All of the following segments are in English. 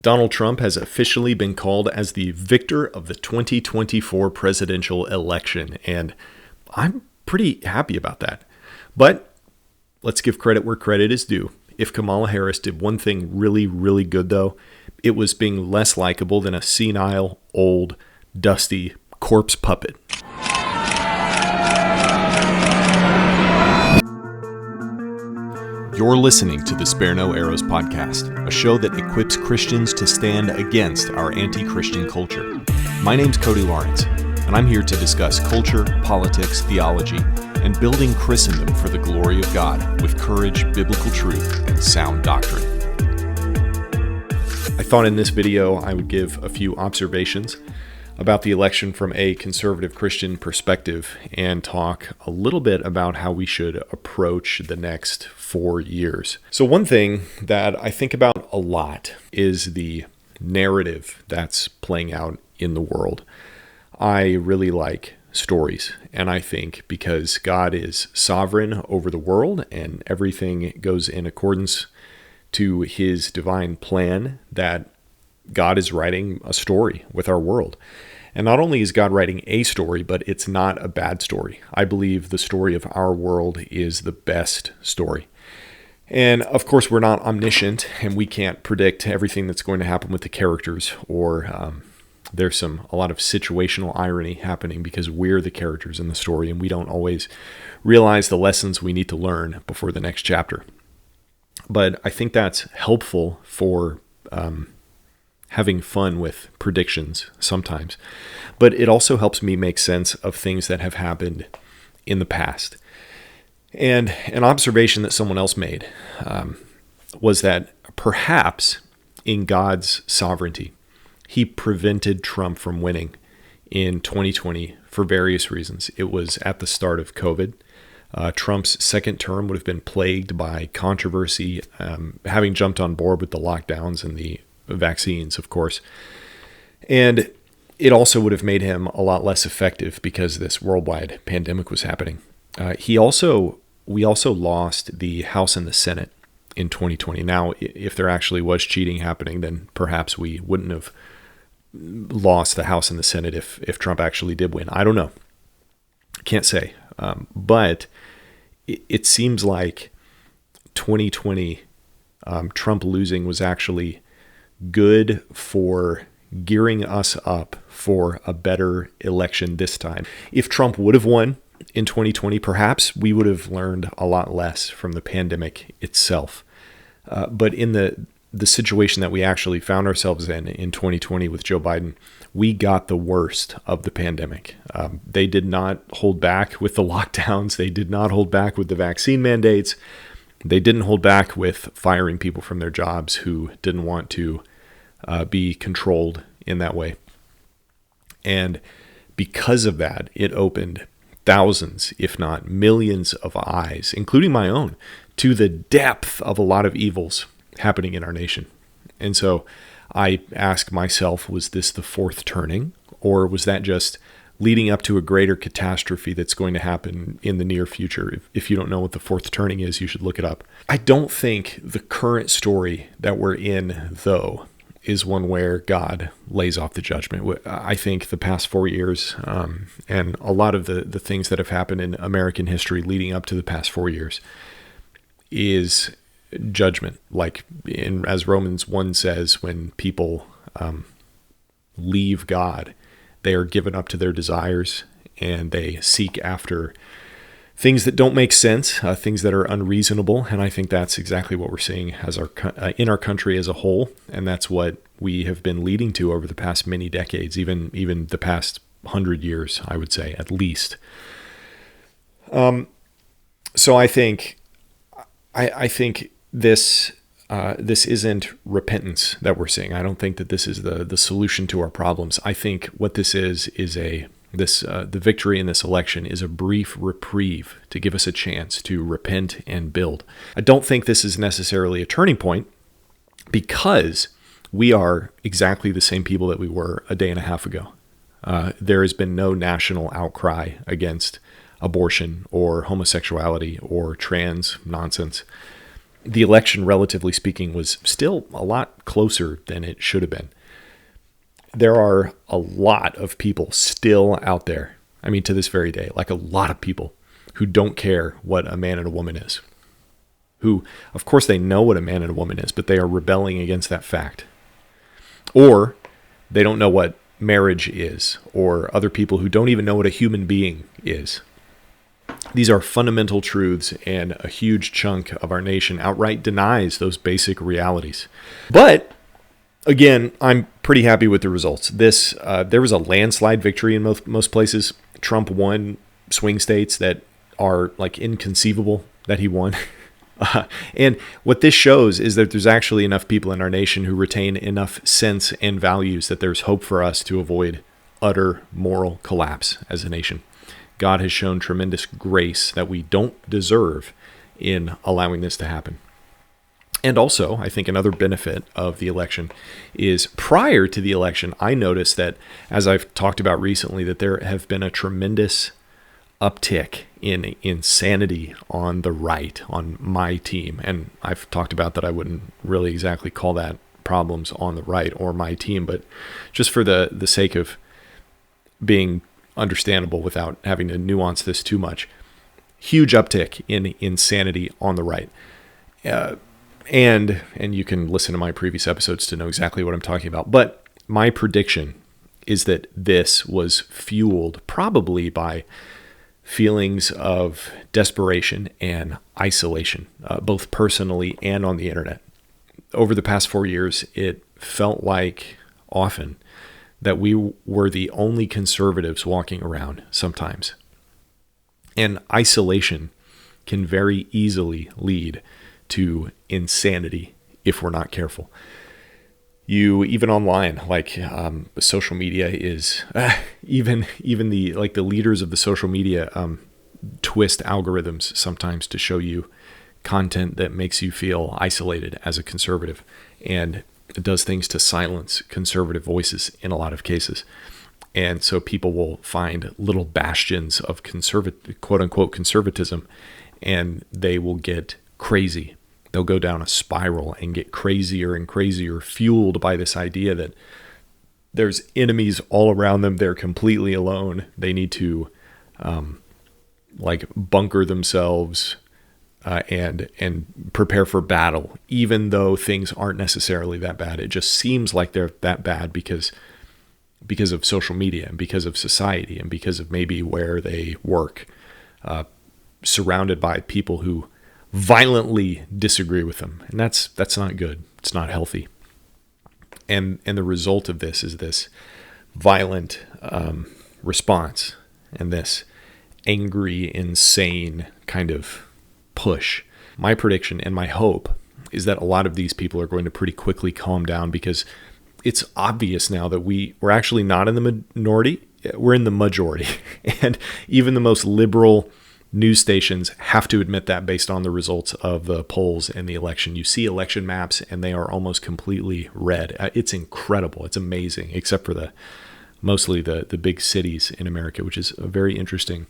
Donald Trump has officially been called as the victor of the 2024 presidential election, and I'm pretty happy about that. But let's give credit where credit is due. If Kamala Harris did one thing really, really good, though, it was being less likable than a senile, old, dusty corpse puppet. You're listening to the Spare No Arrows podcast, a show that equips Christians to stand against our anti-Christian culture. My name's Cody Lawrence, and I'm here to discuss culture, politics, theology, and building Christendom for the glory of God with courage, biblical truth, and sound doctrine. I thought in this video I would give a few observations about the election from a conservative Christian perspective and talk a little bit about how we should approach the next 4 years. So one thing that I think about a lot is the narrative that's playing out in the world. I really like stories, and I think because God is sovereign over the world and everything goes in accordance to his divine plan, that God is writing a story with our world. And not only is God writing a story, but it's not a bad story. I believe the story of our world is the best story. And of course, we're not omniscient, and we can't predict everything that's going to happen with the characters, or there's a lot of situational irony happening because we're the characters in the story, and we don't always realize the lessons we need to learn before the next chapter. But I think that's helpful for having fun with predictions sometimes. But it also helps me make sense of things that have happened in the past. And an observation that someone else made was that perhaps in God's sovereignty, he prevented Trump from winning in 2020 for various reasons. It was at the start of COVID. Trump's second term would have been plagued by controversy, having jumped on board with the lockdowns and the vaccines, of course. And it also would have made him a lot less effective because this worldwide pandemic was happening. We also lost the House and the Senate in 2020. Now, if there actually was cheating happening, then perhaps we wouldn't have lost the House and the Senate if Trump actually did win. I don't know. Can't say. But it seems like 2020, Trump losing was actually good for gearing us up for a better election this time. If Trump would have won in 2020, perhaps we would have learned a lot less from the pandemic itself. But in the situation that we actually found ourselves in 2020 with Joe Biden, we got the worst of the pandemic. They did not hold back with the lockdowns. They did not hold back with the vaccine mandates. They didn't hold back with firing people from their jobs who didn't want to be controlled in that way. And because of that, it opened thousands, if not millions of eyes, including my own, to the depth of a lot of evils happening in our nation. And so I ask myself, was this the fourth turning, or was that just leading up to a greater catastrophe that's going to happen in the near future? If you don't know what the fourth turning is, you should look it up. I don't think the current story that we're in, though, is one where God lays off the judgment. I think the past 4 years and a lot of the things that have happened in American history leading up to the past 4 years is judgment. Like as Romans 1 says, when people leave God, they are given up to their desires and they seek after things that don't make sense, things that are unreasonable. And I think that's exactly what we're seeing as in our country as a whole. And that's what we have been leading to over the past many decades, even the past 100 years, I would say, at least. So I think this isn't repentance that we're seeing. I don't think that this is the solution to our problems. I think what this is the victory in this election is a brief reprieve to give us a chance to repent and build. I don't think this is necessarily a turning point because we are exactly the same people that we were a day and a half ago. There has been no national outcry against abortion or homosexuality or trans nonsense. the election, relatively speaking, was still a lot closer than it should have been. There are a lot of people still out there, I mean, to this very day, like a lot of people who don't care what a man and a woman is, who, of course, they know what a man and a woman is, but they are rebelling against that fact. Or they don't know what marriage is, or other people who don't even know what a human being is. These are fundamental truths, and a huge chunk of our nation outright denies those basic realities. But again, I'm pretty happy with the results. There was a landslide victory in most places. Trump won swing states that are like inconceivable that he won. And what this shows is that there's actually enough people in our nation who retain enough sense and values that there's hope for us to avoid utter moral collapse as a nation. God has shown tremendous grace that we don't deserve in allowing this to happen. And also, I think another benefit of the election is prior to the election, I noticed that, as I've talked about recently, that there have been a tremendous uptick in insanity on the right, on my team. And I've talked about that I wouldn't really exactly call that problems on the right or my team, but just for the sake of being understandable without having to nuance this too much, huge uptick in insanity on the right. And you can listen to my previous episodes to know exactly what I'm talking about. But my prediction is that this was fueled probably by feelings of desperation and isolation, both personally and on the internet. Over the past 4 years, it felt like often that we were the only conservatives walking around sometimes. And isolation can very easily lead to insanity if we're not careful. You, even online, like social media is even the leaders of the social media twist algorithms sometimes to show you content that makes you feel isolated as a conservative, and it does things to silence conservative voices in a lot of cases. And so people will find little bastions of quote unquote conservatism, and they will get crazy. They'll go down a spiral and get crazier and crazier, fueled by this idea that there's enemies all around them. They're completely alone. They need to bunker themselves and prepare for battle, even though things aren't necessarily that bad. It just seems like they're that bad because of social media and because of society and because of maybe where they work, surrounded by people who violently disagree with them. And that's not good. It's not healthy. And the result of this is this violent response and this angry, insane kind of push. My prediction and my hope is that a lot of these people are going to pretty quickly calm down, because it's obvious now that we're actually not in the minority, we're in the majority. And even the most liberal news stations have to admit that based on the results of the polls and the election. You see election maps and they are almost completely red. It's incredible. It's amazing, except for mostly the big cities in America, which is a very interesting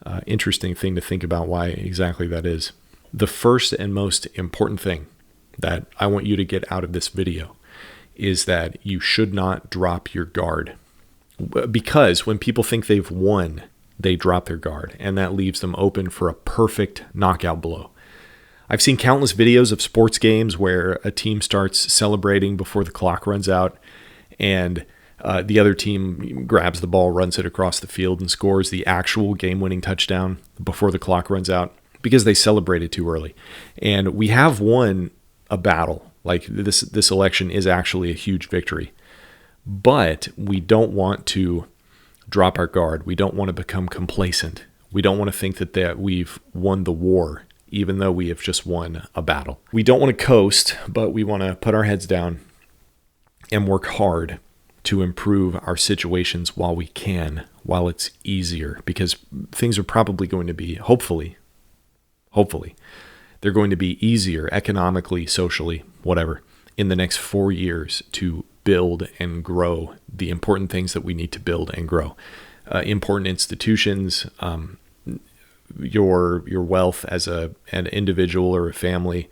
thing to think about why exactly that is. The first and most important thing that I want you to get out of this video is that you should not drop your guard, because when people think they've won, they drop their guard, and that leaves them open for a perfect knockout blow. I've seen countless videos of sports games where a team starts celebrating before the clock runs out, and the other team grabs the ball, runs it across the field, and scores the actual game-winning touchdown before the clock runs out because they celebrated too early. And we have won a battle. Like this election is actually a huge victory. But we don't want to drop our guard. We don't want to become complacent. We don't want to think that we've won the war, even though we have just won a battle. We don't want to coast, but we want to put our heads down and work hard to improve our situations while we can, while it's easier, because things are probably going to be, hopefully, they're going to be easier economically, socially, whatever, in the next 4 years to build and grow the important things that we need to build and grow. Important institutions, your wealth as an individual or a family,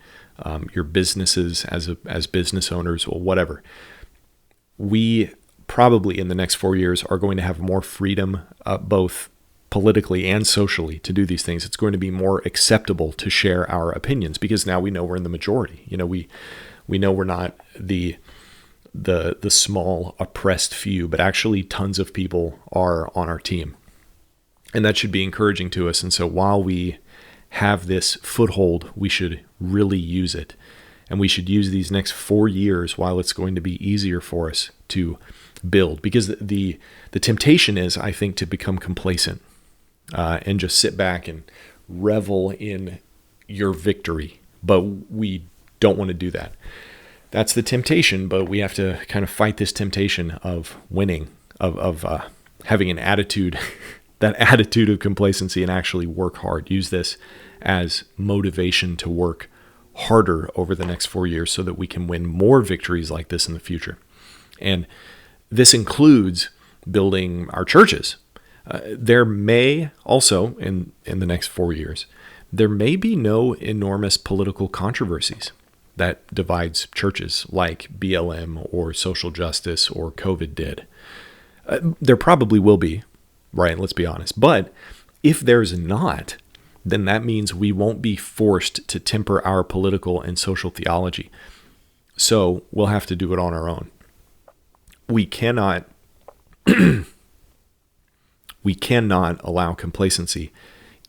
your businesses as business owners, or whatever. We probably in the next 4 years are going to have more freedom, both politically and socially, to do these things. It's going to be more acceptable to share our opinions because now we know we're in the majority. We know we're not the small oppressed few, but actually tons of people are on our team. And that should be encouraging to us. And so while we have this foothold, we should really use it. And we should use these next 4 years while it's going to be easier for us to build. Because the temptation is, I think, to become complacent and just sit back and revel in your victory. But we don't want to do that. That's the temptation, but we have to kind of fight this temptation of winning, of having an attitude, that attitude of complacency, and actually work hard. Use this as motivation to work harder over the next 4 years so that we can win more victories like this in the future. And this includes building our churches. There may also, in the next 4 years, there may be no enormous political controversies that divides churches like BLM or social justice or COVID did. There probably will be, right? Let's be honest. But if there's not, then that means we won't be forced to temper our political and social theology. So we'll have to do it on our own. We cannot allow complacency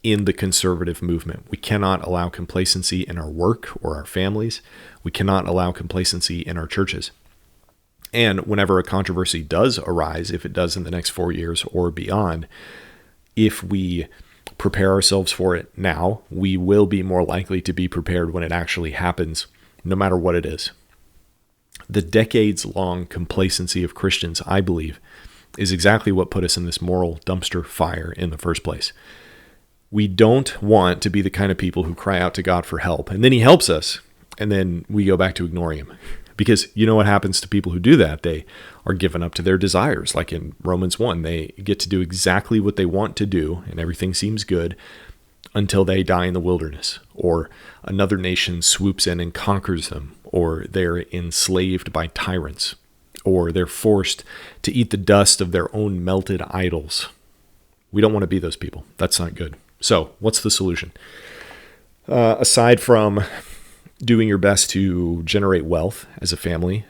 in the conservative movement. We cannot allow complacency in our work or our families. We cannot allow complacency in our churches. And whenever a controversy does arise, if it does in the next 4 years or beyond, if we prepare ourselves for it now, we will be more likely to be prepared when it actually happens, no matter what it is. The decades-long complacency of Christians, I believe, is exactly what put us in this moral dumpster fire in the first place. We don't want to be the kind of people who cry out to God for help, and then he helps us, and then we go back to ignoring him. Because you know what happens to people who do that? They are given up to their desires. Like in Romans 1, they get to do exactly what they want to do, and everything seems good until they die in the wilderness, or another nation swoops in and conquers them, or they're enslaved by tyrants, or they're forced to eat the dust of their own melted idols. We don't want to be those people. That's not good. So what's the solution? Aside from doing your best to generate wealth as a family,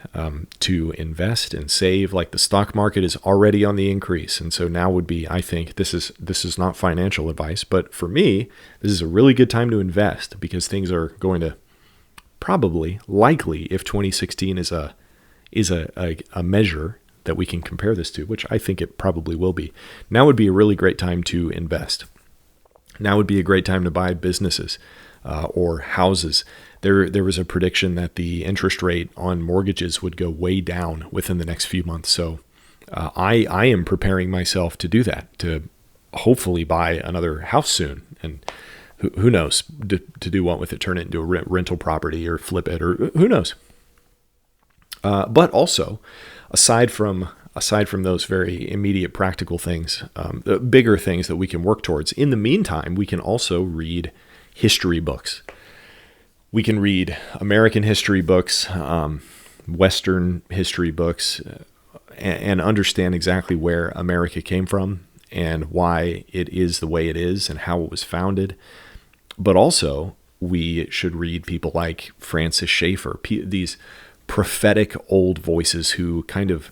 to invest and save, like the stock market is already on the increase. And so now would be, I think, this is not financial advice, but for me, this is a really good time to invest because things are going to likely, if 2016 is a measure that we can compare this to, which I think it probably will be, now would be a really great time to invest. Now would be a great time to buy businesses or houses. There was a prediction that the interest rate on mortgages would go way down within the next few months. So I am preparing myself to do that, to hopefully buy another house soon. And who knows, to do what with it, turn it into a rental property or flip it, or who knows. But also, aside from those very immediate practical things, the bigger things that we can work towards, in the meantime, we can also read history books. We can read American history books, Western history books, and understand exactly where America came from and why it is the way it is and how it was founded. But also, we should read people like Francis Schaeffer, these prophetic old voices who kind of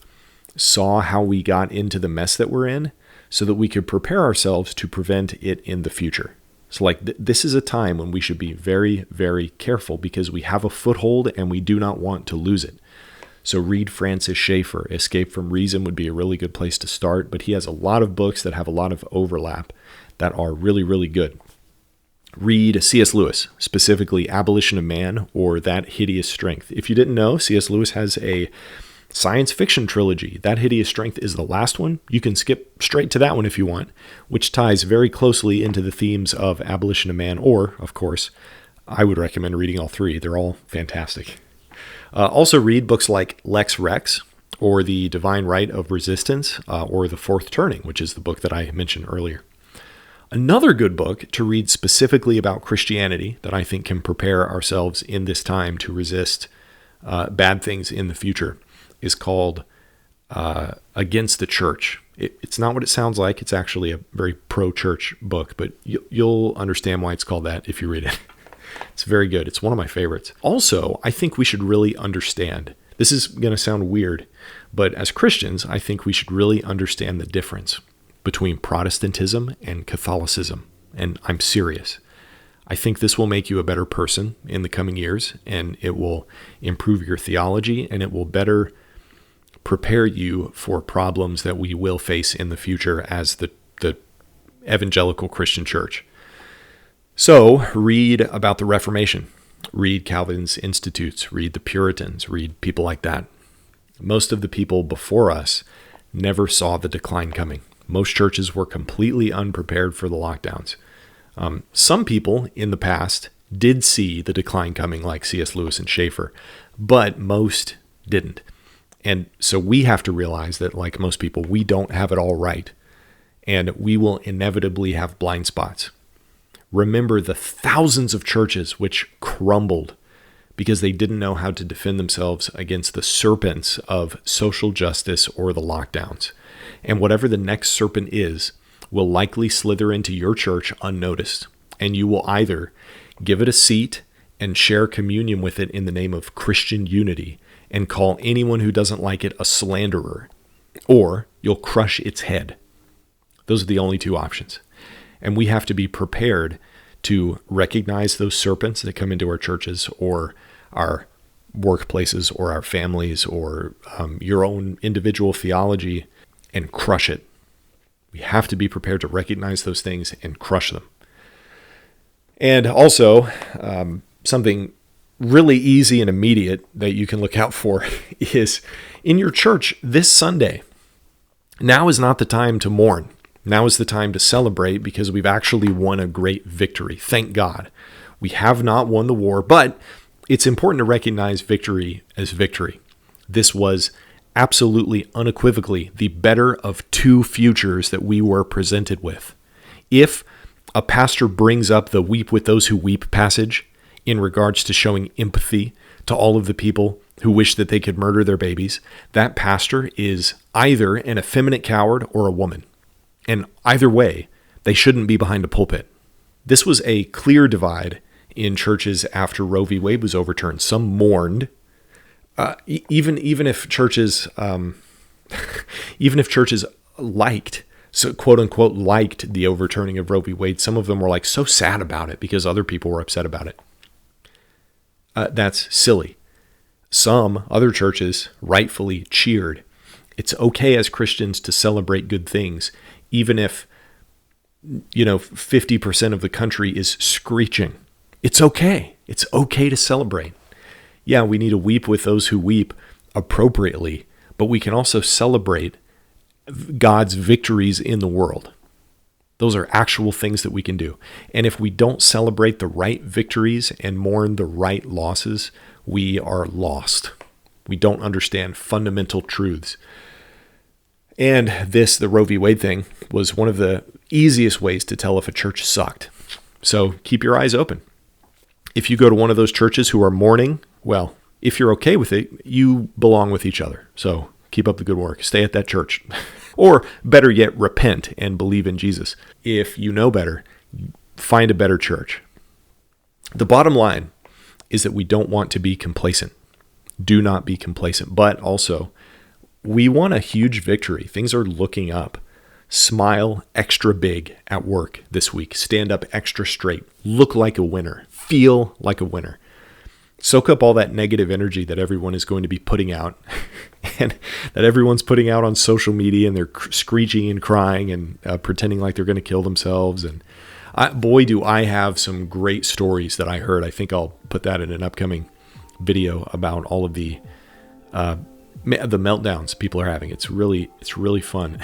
saw how we got into the mess that we're in so that we could prepare ourselves to prevent it in the future. So this is a time when we should be very, very careful because we have a foothold and we do not want to lose it. So read Francis Schaeffer. Escape from Reason would be a really good place to start, but he has a lot of books that have a lot of overlap that are really, really good. Read C.S. Lewis, specifically Abolition of Man or That Hideous Strength. If you didn't know, C.S. Lewis has a science fiction trilogy. That Hideous Strength is the last one. You can skip straight to that one if you want, which ties very closely into the themes of Abolition of Man, or, of course, I would recommend reading all three. They're all fantastic. Also read books like Lex Rex, or The Divine Right of Resistance, or The Fourth Turning, which is the book that I mentioned earlier. Another good book to read specifically about Christianity that I think can prepare ourselves in this time to resist bad things in the future is called Against the Church. It's not what it sounds like. It's actually a very pro-church book, but you'll understand why it's called that if you read it. It's very good. It's one of my favorites. Also, I think we should really understand, this is going to sound weird, but as Christians, I think we should really understand the difference between Protestantism and Catholicism. And I'm serious. I think this will make you a better person in the coming years, and it will improve your theology, and it will better prepare you for problems that we will face in the future as the evangelical Christian church. So read about the Reformation, read Calvin's Institutes, read the Puritans, read people like that. Most of the people before us never saw the decline coming. Most churches were completely unprepared for the lockdowns. Some people in the past did see the decline coming, like C.S. Lewis and Schaeffer, but most didn't. And so we have to realize that, like most people, we don't have it all right, and we will inevitably have blind spots. Remember the thousands of churches which crumbled because they didn't know how to defend themselves against the serpents of social justice or the lockdowns. And whatever the next serpent is will likely slither into your church unnoticed, and you will either give it a seat and share communion with it in the name of Christian unity and call anyone who doesn't like it a slanderer, or you'll crush its head. Those are the only two options. And we have to be prepared to recognize those serpents that come into our churches or our workplaces or our families or your own individual theology and crush it. We have to be prepared to recognize those things and crush them. And also, something really easy and immediate that you can look out for is in your church this Sunday. Now is not the time to mourn. Now is the time to celebrate because we've actually won a great victory. Thank God. We have not won the war, but it's important to recognize victory as victory. This was absolutely unequivocally the better of two futures that we were presented with. If a pastor brings up the weep with those who weep passage in regards to showing empathy to all of the people who wish that they could murder their babies, that pastor is either an effeminate coward or a woman. And either way, they shouldn't be behind a pulpit. This was a clear divide in churches after Roe v. Wade was overturned. Some mourned, even if churches, liked, so quote unquote, liked the overturning of Roe v. Wade. Some of them were like so sad about it because other people were upset about it. That's silly. Some other churches rightfully cheered. It's okay as Christians to celebrate good things, even if, 50% of the country is screeching. It's okay. It's okay to celebrate. Yeah, we need to weep with those who weep appropriately, but we can also celebrate God's victories in the world. Those are actual things that we can do. And if we don't celebrate the right victories and mourn the right losses, we are lost. We don't understand fundamental truths. And the Roe v. Wade thing, was one of the easiest ways to tell if a church sucked. So keep your eyes open. If you go to one of those churches who are mourning, well, if you're okay with it, you belong with each other. So keep up the good work. Stay at that church. Or better yet, repent and believe in Jesus. If you know better, find a better church. The bottom line is that we don't want to be complacent. Do not be complacent. But also, we want a huge victory. Things are looking up. Smile extra big at work this week. Stand up extra straight. Look like a winner. Feel like a winner. Soak up all that negative energy that everyone is going to be putting out and that everyone's putting out on social media, and they're screeching and crying and pretending like they're going to kill themselves. And boy, do I have some great stories that I heard. I think I'll put that in an upcoming video about all of the meltdowns people are having. It's really fun.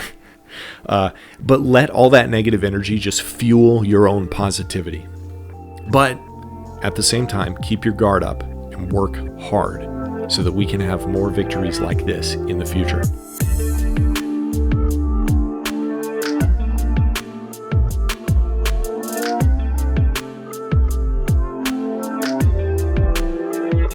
But let all that negative energy just fuel your own positivity. But at the same time, keep your guard up and work hard so that we can have more victories like this in the future.